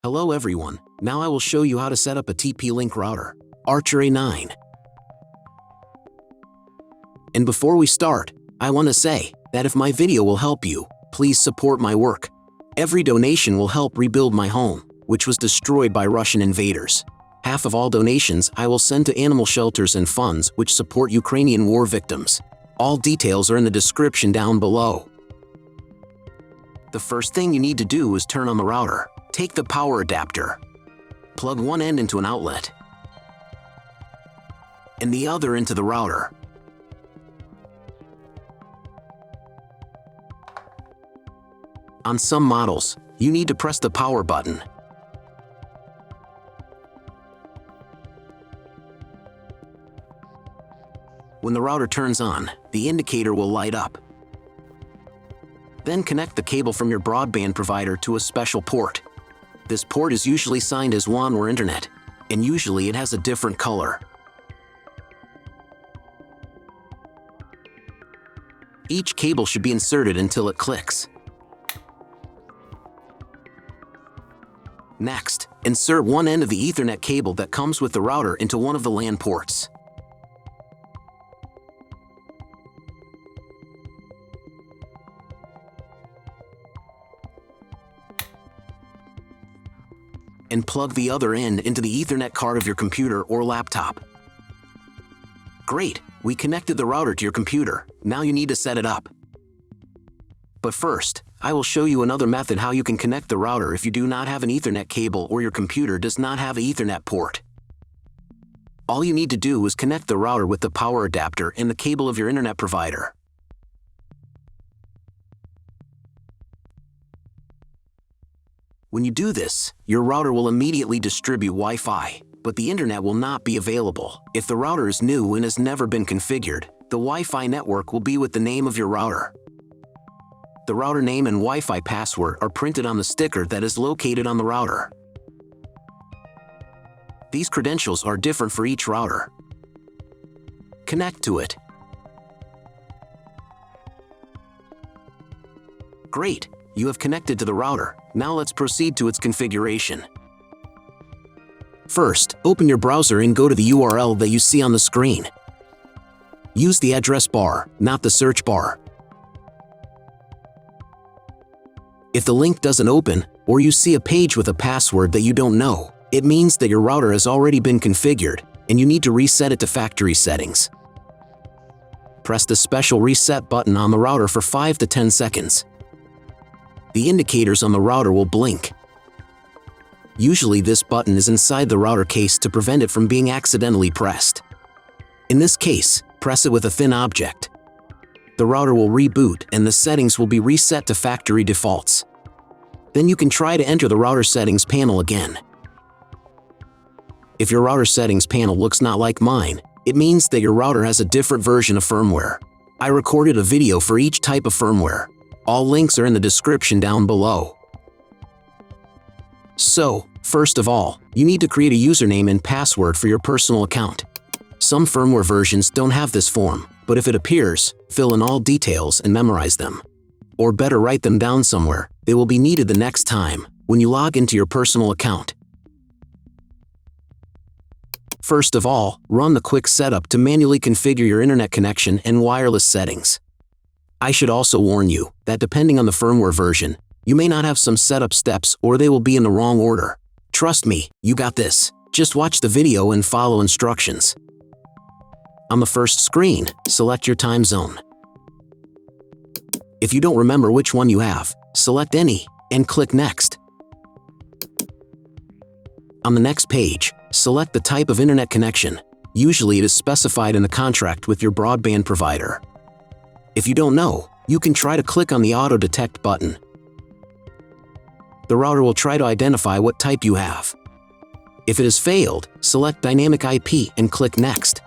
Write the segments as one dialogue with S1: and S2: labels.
S1: Hello everyone, now I will show you how to set up a TP-Link router, Archer A9. And before we start, I want to say that if my video will help you, please support my work. Every donation will help rebuild my home, which was destroyed by Russian invaders. Half of all donations I will send to animal shelters and funds which support Ukrainian war victims. All details are in the description down below. The first thing you need to do is turn on the router. Take the power adapter. Plug one end into an outlet and the other into the router. On some models, you need to press the power button. When the router turns on, the indicator will light up. Then connect the cable from your broadband provider to a special port. This port is usually signed as WAN or Internet, and usually it has a different color. Each cable should be inserted until it clicks. Next, insert one end of the Ethernet cable that comes with the router into one of the LAN ports. And plug the other end into the Ethernet card of your computer or laptop. Great, we connected the router to your computer. Now you need to set it up. But first, I will show you another method how you can connect the router if you do not have an Ethernet cable or your computer does not have an Ethernet port. All you need to do is connect the router with the power adapter and the cable of your internet provider. When you do this, your router will immediately distribute Wi-Fi, but the internet will not be available. If the router is new and has never been configured, the Wi-Fi network will be with the name of your router. The router name and Wi-Fi password are printed on the sticker that is located on the router. These credentials are different for each router. Connect to it. Great, you have connected to the router. Now let's proceed to its configuration. First, open your browser and go to the URL that you see on the screen. Use the address bar, not the search bar. If the link doesn't open, or you see a page with a password that you don't know, it means that your router has already been configured, and you need to reset it to factory settings. Press the special reset button on the router for 5 to 10 seconds. The indicators on the router will blink. Usually this button is inside the router case to prevent it from being accidentally pressed. In this case, press it with a thin object. The router will reboot and the settings will be reset to factory defaults. Then you can try to enter the router settings panel again. If your router settings panel looks not like mine, it means that your router has a different version of firmware. I recorded a video for each type of firmware. All links are in the description down below. So, first of all, you need to create a username and password for your personal account. Some firmware versions don't have this form, but if it appears, fill in all details and memorize them. Or better, write them down somewhere. They will be needed the next time when you log into your personal account. First of all, run the quick setup to manually configure your internet connection and wireless settings. I should also warn you that depending on the firmware version, you may not have some setup steps or they will be in the wrong order. Trust me, you got this. Just watch the video and follow instructions. On the first screen, select your time zone. If you don't remember which one you have, select any and click Next. On the next page, select the type of internet connection. Usually it is specified in the contract with your broadband provider. If you don't know, you can try to click on the Auto Detect button. The router will try to identify what type you have. If it has failed, select Dynamic IP and click Next.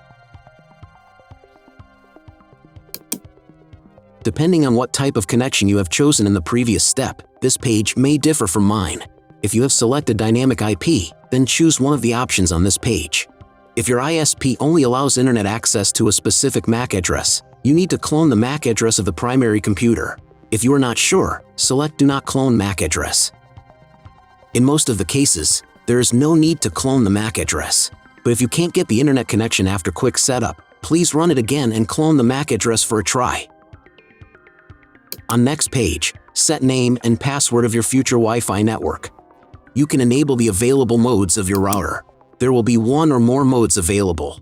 S1: Depending on what type of connection you have chosen in the previous step, this page may differ from mine. If you have selected Dynamic IP, then choose one of the options on this page. If your ISP only allows internet access to a specific MAC address, you need to clone the MAC address of the primary computer. If you are not sure, select Do Not Clone MAC Address. In most of the cases, there is no need to clone the MAC address. But if you can't get the internet connection after quick setup, please run it again and clone the MAC address for a try. On next page, set name and password of your future Wi-Fi network. You can enable the available modes of your router. There will be one or more modes available.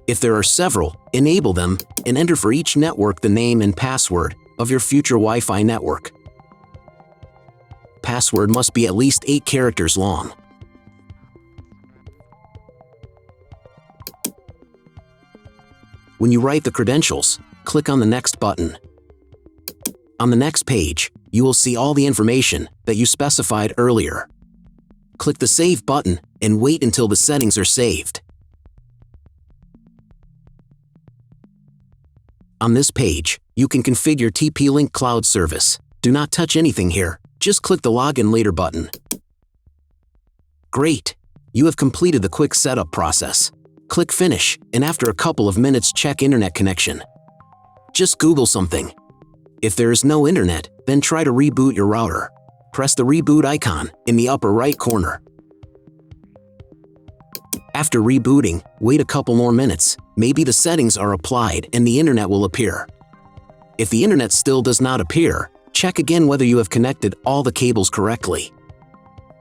S1: If there are several, enable them and enter for each network the name and password of your future Wi-Fi network. Password must be at least 8 characters long. When you write the credentials, click on the Next button. On the next page, you will see all the information that you specified earlier. Click the Save button and wait until the settings are saved. On this page, you can configure TP-Link Cloud Service. Do not touch anything here, just click the Login Later button. Great! You have completed the quick setup process. Click Finish, and after a couple of minutes check internet connection. Just Google something. If there is no internet, then try to reboot your router. Press the reboot icon in the upper right corner. After rebooting, wait a couple more minutes. Maybe the settings are applied and the internet will appear. If the internet still does not appear, check again whether you have connected all the cables correctly.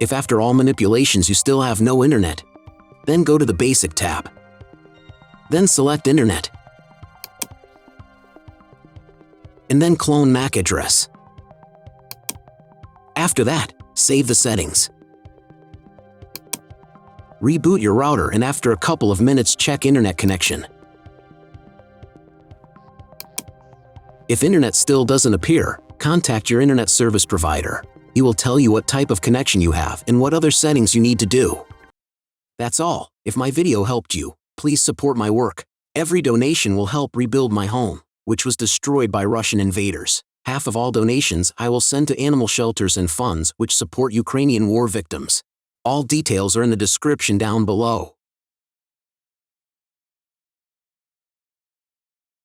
S1: If after all manipulations you still have no internet, then go to the Basic tab. Then select Internet. And then clone MAC address. After that, save the settings. Reboot your router and after a couple of minutes check internet connection. If internet still doesn't appear, contact your internet service provider. He will tell you what type of connection you have and what other settings you need to do. That's all. If my video helped you, please support my work. Every donation will help rebuild my home, which was destroyed by Russian invaders. Half of all donations I will send to animal shelters and funds which support Ukrainian war victims. All details are in the description down below.